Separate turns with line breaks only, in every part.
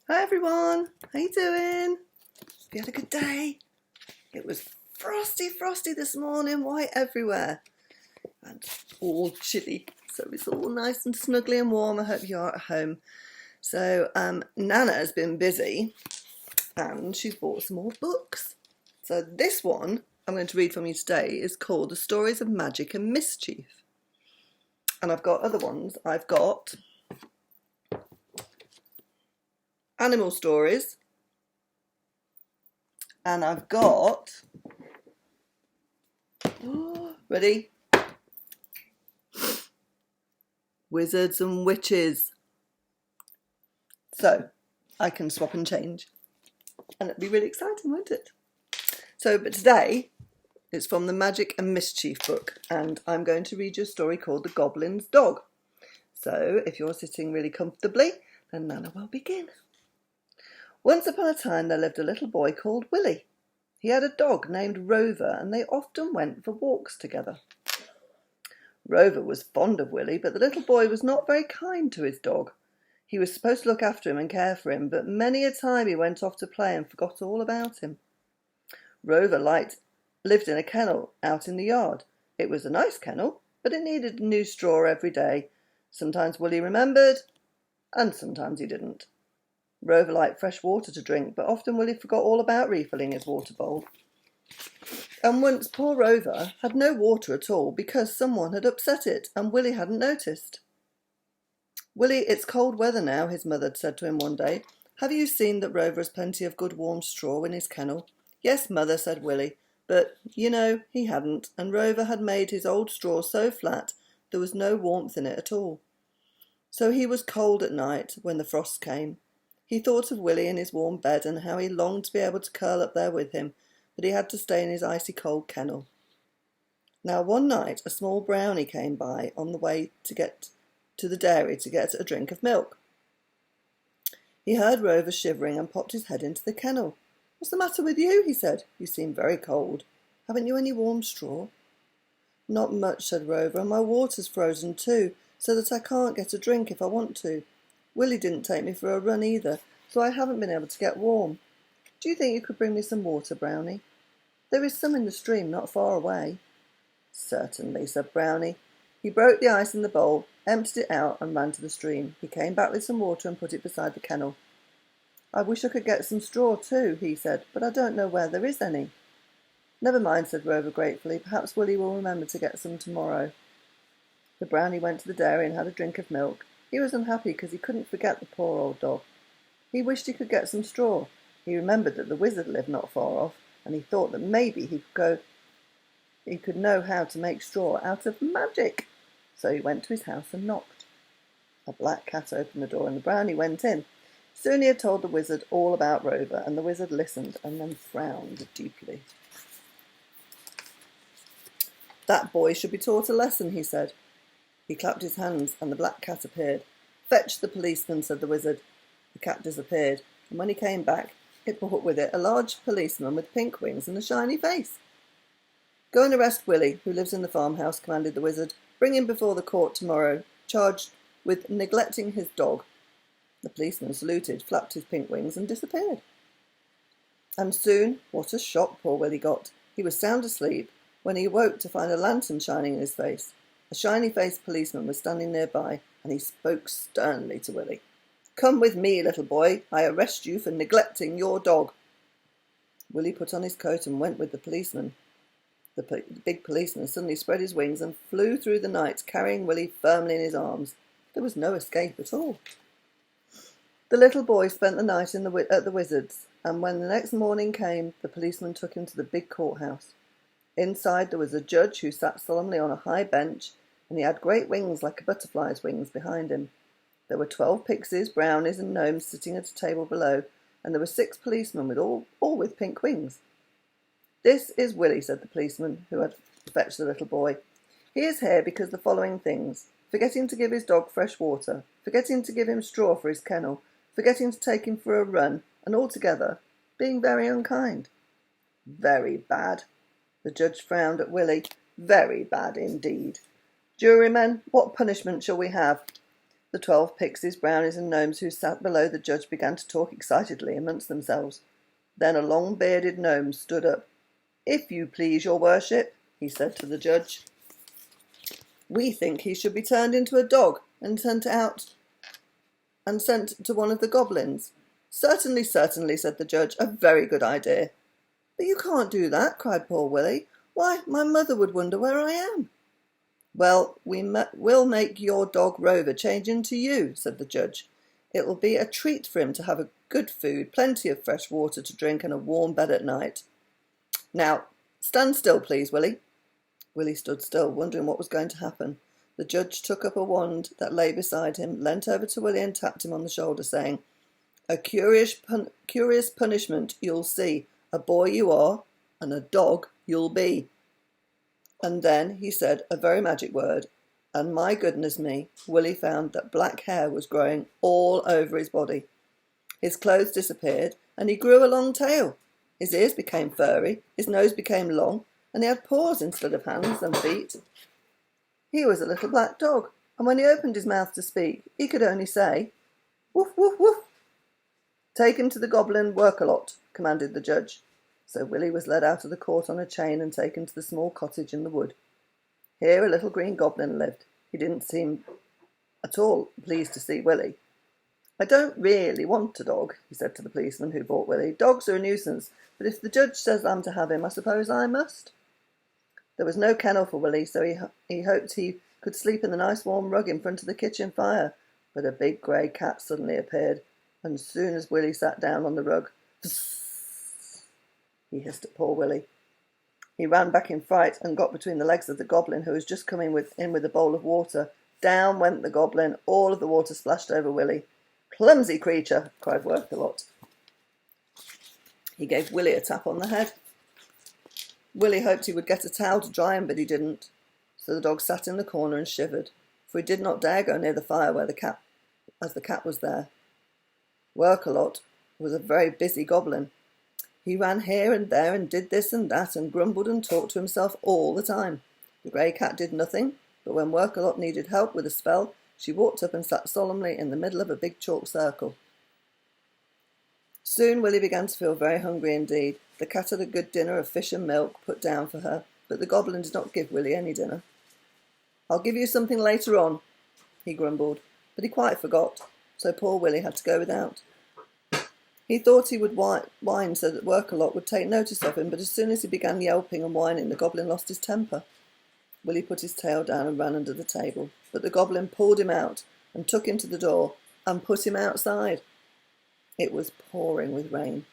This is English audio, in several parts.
Hi everyone, how you doing? Have you had a good day? It was frosty this morning, white everywhere and all chilly, so it's all nice and snuggly and warm. I hope you're at home. So Nana has been busy and she's bought some more books. So this one I'm going to read from you today is called The Stories of Magic and Mischief. And I've got other ones. I've got animal stories, and I've got, ready? Wizards and witches. So I can swap and change, and it'd be really exciting, won't it? But today it's from the Magic and Mischief book, and I'm going to read you a story called The Goblin's Dog. So if you're sitting really comfortably, then Nana will begin. Once upon a time there lived a little boy called Willie. He had a dog named Rover, and they often went for walks together. Rover was fond of Willie, but the little boy was not very kind to his dog. He was supposed to look after him and care for him, but many a time he went off to play and forgot all about him. Rover lived in a kennel out in the yard. It was a nice kennel, but it needed new straw every day. Sometimes Willie remembered, and sometimes he didn't. Rover liked fresh water to drink, but often Willie forgot all about refilling his water bowl. And once poor Rover had no water at all because someone had upset it and Willie hadn't noticed. "Willie, it's cold weather now," his mother said to him one day. "Have you seen that Rover has plenty of good warm straw in his kennel?" "Yes, mother," said Willie, but, he hadn't, and Rover had made his old straw so flat there was no warmth in it at all. So he was cold at night when the frost came. He thought of Willie in his warm bed and how he longed to be able to curl up there with him, but he had to stay in his icy cold kennel. Now one night a small brownie came by on the way to the dairy to get a drink of milk. He heard Rover shivering and popped his head into the kennel. "What's the matter with you?" he said. "You seem very cold. Haven't you any warm straw?" "Not much," said Rover, "and my water's frozen too, so that I can't get a drink if I want to. Willie didn't take me for a run either, so I haven't been able to get warm. Do you think you could bring me some water, Brownie? There is some in the stream not far away." "Certainly," said Brownie. He broke the ice in the bowl, emptied it out and ran to the stream. He came back with some water and put it beside the kennel. "I wish I could get some straw too," he said, "but I don't know where there is any." "Never mind," said Rover gratefully. "Perhaps Willie will remember to get some tomorrow." The brownie went to the dairy and had a drink of milk. He was unhappy because he couldn't forget the poor old dog. He wished he could get some straw. He remembered that the wizard lived not far off, and he thought that maybe he could know how to make straw out of magic. So he went to his house and knocked. A black cat opened the door and the brownie went in. Soon he had told the wizard all about Rover, and the wizard listened and then frowned deeply. "That boy should be taught a lesson," he said. He clapped his hands and the black cat appeared. "Fetch the policeman," said the wizard. The cat disappeared, and when he came back, it brought with it a large policeman with pink wings and a shiny face. "Go and arrest Willie, who lives in the farmhouse," commanded the wizard. "Bring him before the court tomorrow, charged with neglecting his dog." The policeman saluted, flapped his pink wings, and disappeared. And soon, what a shock poor Willie got. He was sound asleep when he awoke to find a lantern shining in his face. A shiny-faced policeman was standing nearby, and he spoke sternly to Willie. "Come with me, little boy. I arrest you for neglecting your dog." Willie put on his coat and went with the policeman. The big policeman suddenly spread his wings and flew through the night, carrying Willie firmly in his arms. There was no escape at all. The little boy spent the night at the wizard's, and when the next morning came, the policeman took him to the big courthouse. Inside there was a judge who sat solemnly on a high bench, and he had great wings like a butterfly's wings behind him. There were 12 pixies, brownies and gnomes sitting at a table below, and there were 6 policemen all with pink wings. "This is Willie," said the policeman who had fetched the little boy. "He is here because the following things: forgetting to give his dog fresh water, forgetting to give him straw for his kennel, forgetting to take him for a run, and altogether being very unkind." "Very bad." The judge frowned at Willie. "Very bad indeed. Jurymen, what punishment shall we have?" The 12 pixies, brownies and gnomes who sat below the judge began to talk excitedly amongst themselves. Then a long-bearded gnome stood up. "If you please, your worship," he said to the judge, "we think he should be turned into a dog and sent to one of the goblins." "Certainly, certainly," said the judge. "A very good idea." "But you can't do that," cried poor Willie. "Why, my mother would wonder where I am." "Well, we'll make your dog Rover change into you," said the judge. "It will be a treat for him to have good food, plenty of fresh water to drink, and a warm bed at night. Now, stand still, please, Willie." Willie stood still, wondering what was going to happen. The judge took up a wand that lay beside him, leant over to Willie and tapped him on the shoulder, saying, "A curious punishment you'll see. A boy you are, and a dog you'll be." And then he said a very magic word, and my goodness me, Willie found that black hair was growing all over his body. His clothes disappeared, and he grew a long tail. His ears became furry, his nose became long, and he had paws instead of hands and feet. He was a little black dog, and when he opened his mouth to speak, he could only say, "Woof, woof, woof." "Take him to the Goblin Work-a-Lot," commanded the judge. So Willie was led out of the court on a chain and taken to the small cottage in the wood. Here a little green goblin lived. He didn't seem at all pleased to see Willie. "I don't really want a dog," he said to the policeman who brought Willie. "Dogs are a nuisance, but if the judge says I'm to have him, I suppose I must." There was no kennel for Willie, so he hoped he could sleep in the nice warm rug in front of the kitchen fire. But a big grey cat suddenly appeared, and as soon as Willie sat down on the rug, he hissed at poor Willie. He ran back in fright and got between the legs of the goblin, who was just coming in with a bowl of water. Down went the goblin. All of the water splashed over Willie. "Clumsy creature!" cried Work-a-Lot. He gave Willie a tap on the head. Willie hoped he would get a towel to dry him, but he didn't. So the dog sat in the corner and shivered, for he did not dare go near the fire as the cat was there. Work-a-Lot was a very busy goblin. He ran here and there and did this and that and grumbled and talked to himself all the time. The grey cat did nothing, but when Work-a-Lot needed help with a spell, she walked up and sat solemnly in the middle of a big chalk circle. Soon Willie began to feel very hungry indeed. The cat had a good dinner of fish and milk put down for her, but the goblin did not give Willie any dinner. "I'll give you something later on," he grumbled, but he quite forgot, so poor Willie had to go without. He thought he would whine so that Work-a-Lot would take notice of him, but as soon as he began yelping and whining, the goblin lost his temper. Willie put his tail down and ran under the table, but the goblin pulled him out and took him to the door and put him outside. It was pouring with rain.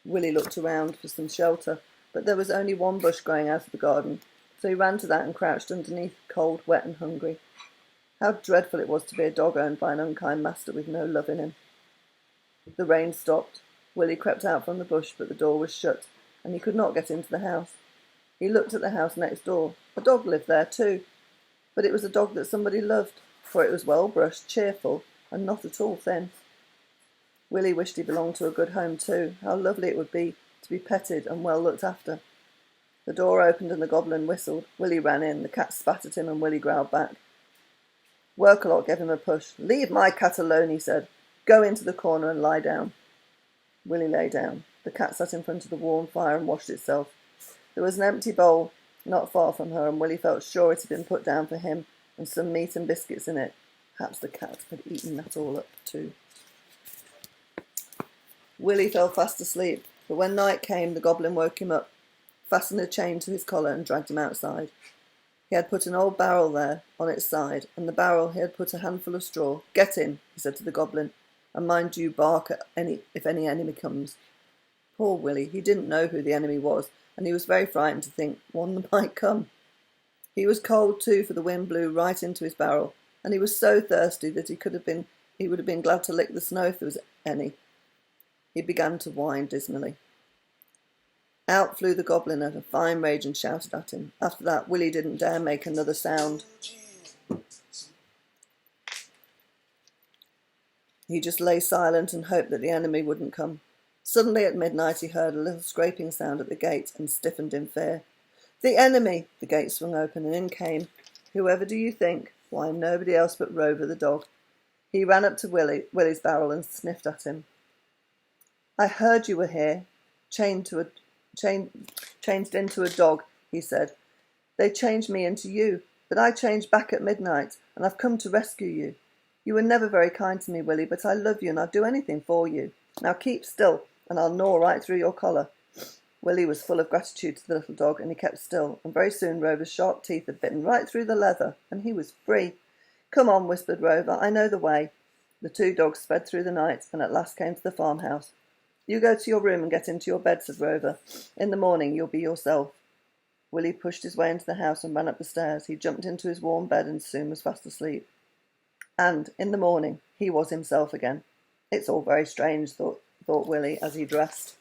Willie looked around for some shelter, but there was only one bush growing out of the garden, so he ran to that and crouched underneath, cold, wet and hungry. How dreadful it was to be a dog owned by an unkind master with no love in him. The rain stopped. Willie crept out from the bush, but the door was shut, and he could not get into the house. He looked at the house next door. A dog lived there too, but it was a dog that somebody loved, for it was well brushed, cheerful, and not at all thin. Willie wished he belonged to a good home too. How lovely it would be to be petted and well looked after. The door opened and the goblin whistled. Willie ran in. The cat spat at him and Willie growled back. Work-a-Lot gave him a push. "Leave my cat alone," he said. "Go into the corner and lie down." Willie lay down. The cat sat in front of the warm fire and washed itself. There was an empty bowl not far from her, and Willie felt sure it had been put down for him, and some meat and biscuits in it. Perhaps the cat had eaten that all up too. Willie fell fast asleep, but when night came, the goblin woke him up, fastened a chain to his collar and dragged him outside. He had put an old barrel there on its side, and the barrel he had put a handful of straw. "Get in," he said to the goblin, "and mind you bark at if any enemy comes." Poor Willie, he didn't know who the enemy was, and he was very frightened to think one might come. He was cold too, for the wind blew right into his barrel, and he was so thirsty that he would have been glad to lick the snow if there was any. He began to whine dismally. Out flew the goblin at a fine rage and shouted at him. After that, Willie didn't dare make another sound. He just lay silent and hoped that the enemy wouldn't come. Suddenly at midnight he heard a little scraping sound at the gate and stiffened in fear. "The enemy!" The gate swung open and in came, whoever do you think? Why, nobody else but Rover the dog. He ran up to Willie's barrel and sniffed at him. I heard you were here, changed into a dog, he said. They changed me into you, but I changed back at midnight, and I've come to rescue you. You were never very kind to me, Willie, but I love you and I'd do anything for you. Now keep still, and I'll gnaw right through your collar. Willie was full of gratitude to the little dog, and he kept still, and very soon Rover's sharp teeth had bitten right through the leather, and he was free. Come on, whispered Rover, I know the way. The two dogs sped through the night, and at last came to the farmhouse. You go to your room and get into your bed, said Rover. In the morning you'll be yourself. Willie pushed his way into the house and ran up the stairs. He jumped into his warm bed and soon was fast asleep. And in the morning he was himself again. It's all very strange, thought Willie as he dressed.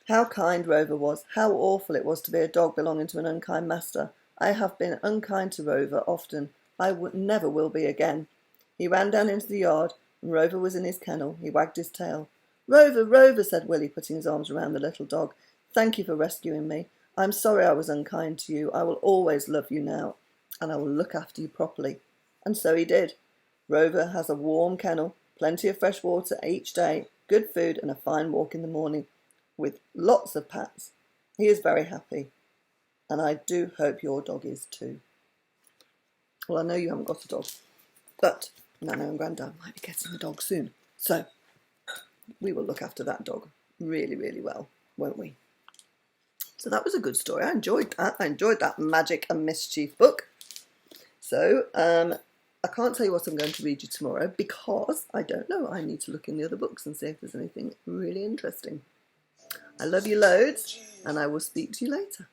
How kind Rover was. How awful it was to be a dog belonging to an unkind master. I have been unkind to Rover often. I never will be again. He ran down into the yard, and Rover was in his kennel. He wagged his tail. Rover, Rover, said Willie, putting his arms around the little dog. Thank you for rescuing me. I'm sorry I was unkind to you. I will always love you now, and I will look after you properly. And so he did. Rover has a warm kennel, plenty of fresh water each day, good food, and a fine walk in the morning, with lots of pats. He is very happy, and I do hope your dog is too. Well, I know you haven't got a dog, but Nana and Grandad might be getting a dog soon. So we will look after that dog really, really well, won't we? So that was a good story. I enjoyed that. I enjoyed that Magic and Mischief book. So I can't tell you what I'm going to read you tomorrow because I don't know. I need to look in the other books and see if there's anything really interesting. I love you loads, and I will speak to you later.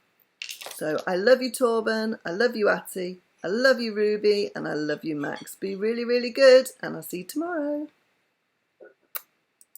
So I love you, Torben. I love you, Atty. I love you, Ruby, and I love you, Max. Be really, really good, and I'll see you tomorrow.